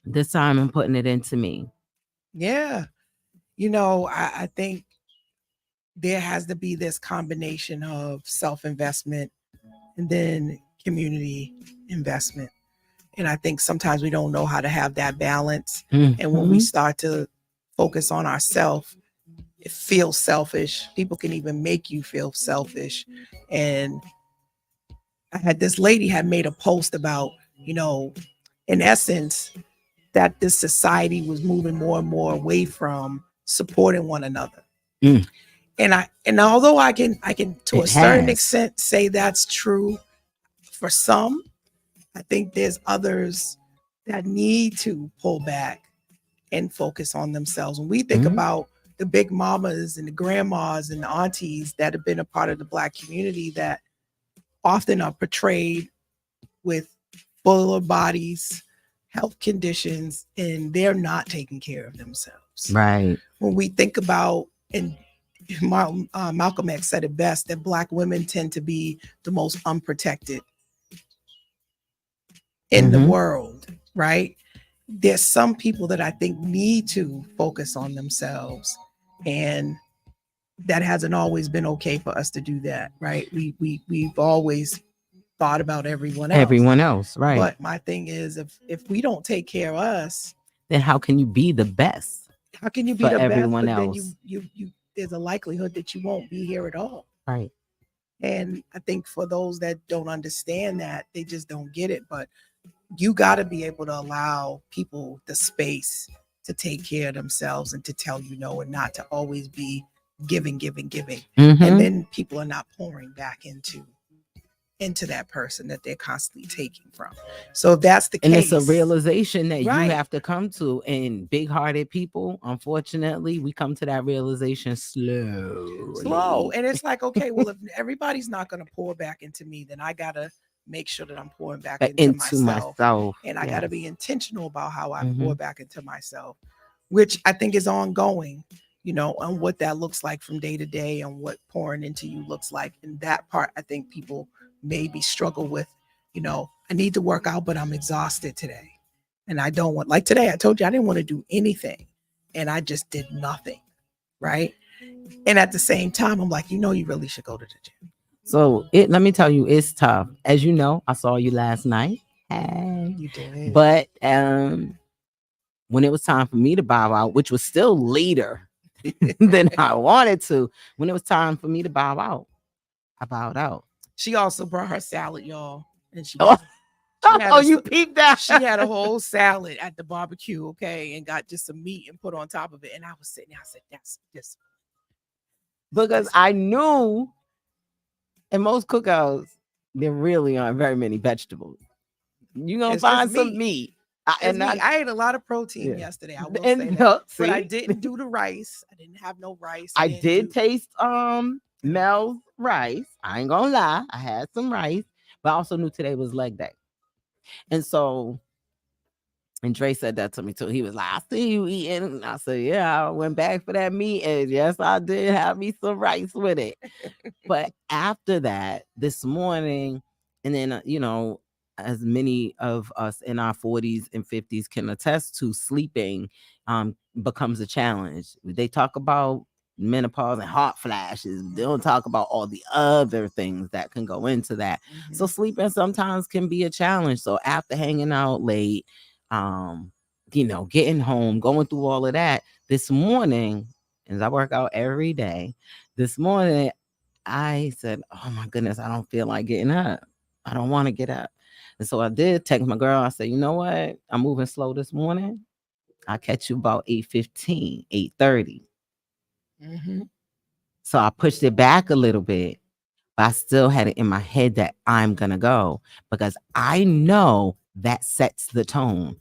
This time I'm putting it into me. Yeah. You know, I think there has to be this combination of self-investment and then community investment. And I think sometimes we don't know how to have that balance. And when we start to focus on ourselves, it feels selfish. People can even make you feel selfish. And I had this lady had made a post about, you know, in essence, that this society was moving more and more away from supporting one another. And although I can to a certain extent say that's true for some, I think there's others that need to pull back and focus on themselves. When we think about the big mamas and the grandmas and the aunties that have been a part of the Black community that often are portrayed with fuller bodies, health conditions, and they're not taking care of themselves. Right. When we think about, and Malcolm X said it best, that Black women tend to be the most unprotected in the world, right? There's some people that I think need to focus on themselves, and that hasn't always been okay for us to do that, right? We've always thought about everyone else. Right? But my thing is, if we don't take care of us, then how can you be the best? How can you be for the everyone best? But else? then you there's a likelihood that you won't be here at all. Right. And I think for those that don't understand that, they just don't get it. But you got to be able to allow people the space to take care of themselves and to tell you no, and not to always be giving. Mm-hmm. And then people are not pouring back into that person that they're constantly taking from. So that's the And case. it's a realization that Right. you have to come to. And big-hearted people, unfortunately, we come to that realization slow. And it's like, okay, well, if everybody's not going to pour back into me, then I got to make sure that I'm pouring back into myself. And I got to be intentional about how I pour back into myself, which I think is ongoing, you know, and what that looks like from day to day and what pouring into you looks like. And that part, I think people maybe struggle with, you know, I need to work out, but I'm exhausted today. And I don't want, like today, I told you I didn't want to do anything. And I just did nothing. Right. And at the same time, I'm like, you know, you really should go to the gym. So let me tell you, it's tough. As you know, I saw you last night. Hey. You did. But when it was time for me to bow out, which was still later than I wanted to, when it was time for me to bow out, I bowed out. She also brought her salad, y'all. And you peeped that? She had a whole salad at the barbecue, okay, and got just some meat and put on top of it. And I was sitting there, I said, that's just because I knew in most cookouts there really aren't very many vegetables. You're gonna find some meat. I ate a lot of protein yesterday. I will say that. But I didn't do the rice. I didn't have no rice. I did taste Mel's rice. I ain't gonna lie. I had some rice, but I also knew today was leg day. And so, and Dre said that to me too. He was like, I see you eating. And I said, yeah, I went back for that meat. And yes, I did have me some rice with it. But after that, this morning, and then, you know, as many of us in our 40s and 50s can attest to, sleeping becomes a challenge. They talk about menopause and hot flashes. They don't talk about all the other things that can go into that. Mm-hmm. So sleeping sometimes can be a challenge. So after hanging out late, you know, getting home, going through all of that, this morning, as I work out every day, this morning, I said, oh my goodness, I don't feel like getting up. I don't want to get up. And so I did text my girl. I said, you know what? I'm moving slow this morning. I'll catch you about 8:15, 8:30. Mm-hmm. So I pushed it back a little bit, but I still had it in my head that I'm going to go because I know that sets the tone,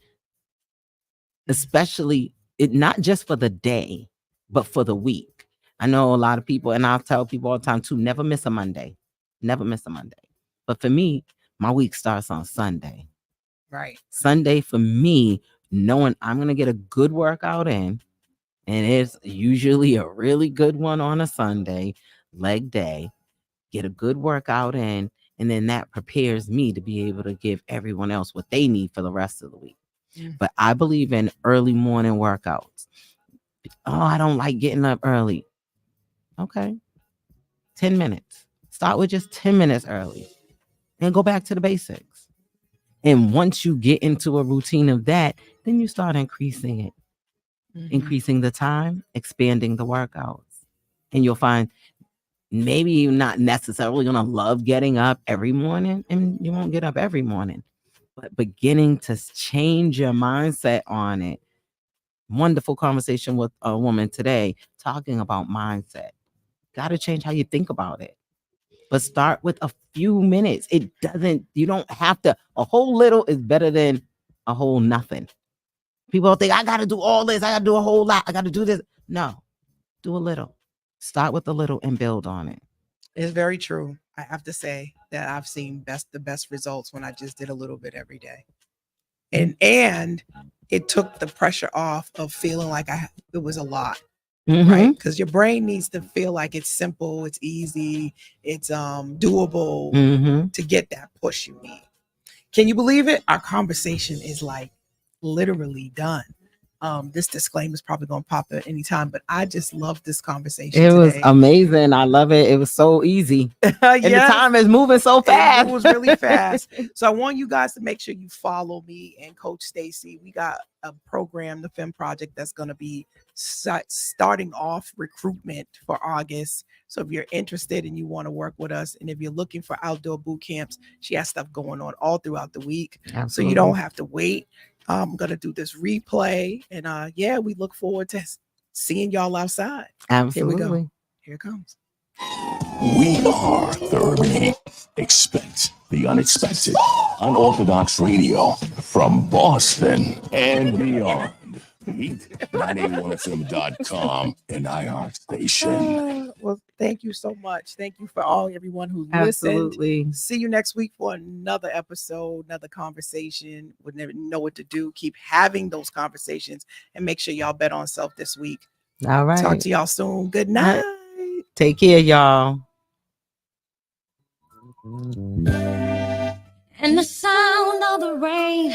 especially not just for the day, but for the week. I know a lot of people, and I'll tell people all the time too, never miss a Monday. Never miss a Monday. But for me, my week starts on Sunday. Right. Sunday for me, knowing I'm going to get a good workout in, and it's usually a really good one on a Sunday, leg day, get a good workout in, and then that prepares me to be able to give everyone else what they need for the rest of the week. Mm. But I believe in early morning workouts. Oh, I don't like getting up early. Okay. 10 minutes. Start with just 10 minutes early and go back to the basics. And once you get into a routine of that, then you start increasing it. Mm-hmm. Increasing the time, expanding the workouts. And you'll find maybe you're not necessarily going to love getting up every morning, and you won't get up every morning, but beginning to change your mindset on it. Wonderful conversation with a woman today talking about mindset. Got to change how you think about it. But start with a few minutes. You don't have to, a whole little is better than a whole nothing. People think, I got to do all this. I got to do a whole lot. I got to do this. No, do a little. Start with a little and build on it. It's very true. I have to say that I've seen the best results when I just did a little bit every day. And it took the pressure off of feeling like it was a lot. Mm-hmm. Right? Because your brain needs to feel like it's simple, it's easy, it's doable. Mm-hmm. To get that push you need. Can you believe it? Our conversation is like literally done. This disclaimer is probably going to pop at any time, but I just love this conversation. It was today. amazing. I love it. It was so easy. And the time is moving so fast. It was really fast. So I want you guys to make sure you follow me and Coach Stacey. We got a program, the Fem Project, that's going to be starting off recruitment for August. So if you're interested and you want to work with us, and if you're looking for outdoor boot camps, she has stuff going on all throughout the week. Absolutely. So you don't have to wait. I'm going to do this replay. And we look forward to seeing y'all outside. Absolutely. Here we go. Here it comes. We are the Urban. Expect the unexpected. Unorthodox radio from Boston and beyond. Meet 981fm.com and iHeart Station. Well, thank you so much. Thank you for everyone who Absolutely. listened. See you next week for another episode, another conversation. Would never know what to do. Keep having those conversations and make sure y'all bet on self this week. All right. Talk to y'all soon. Good night. Take care, y'all. And the sound of the rain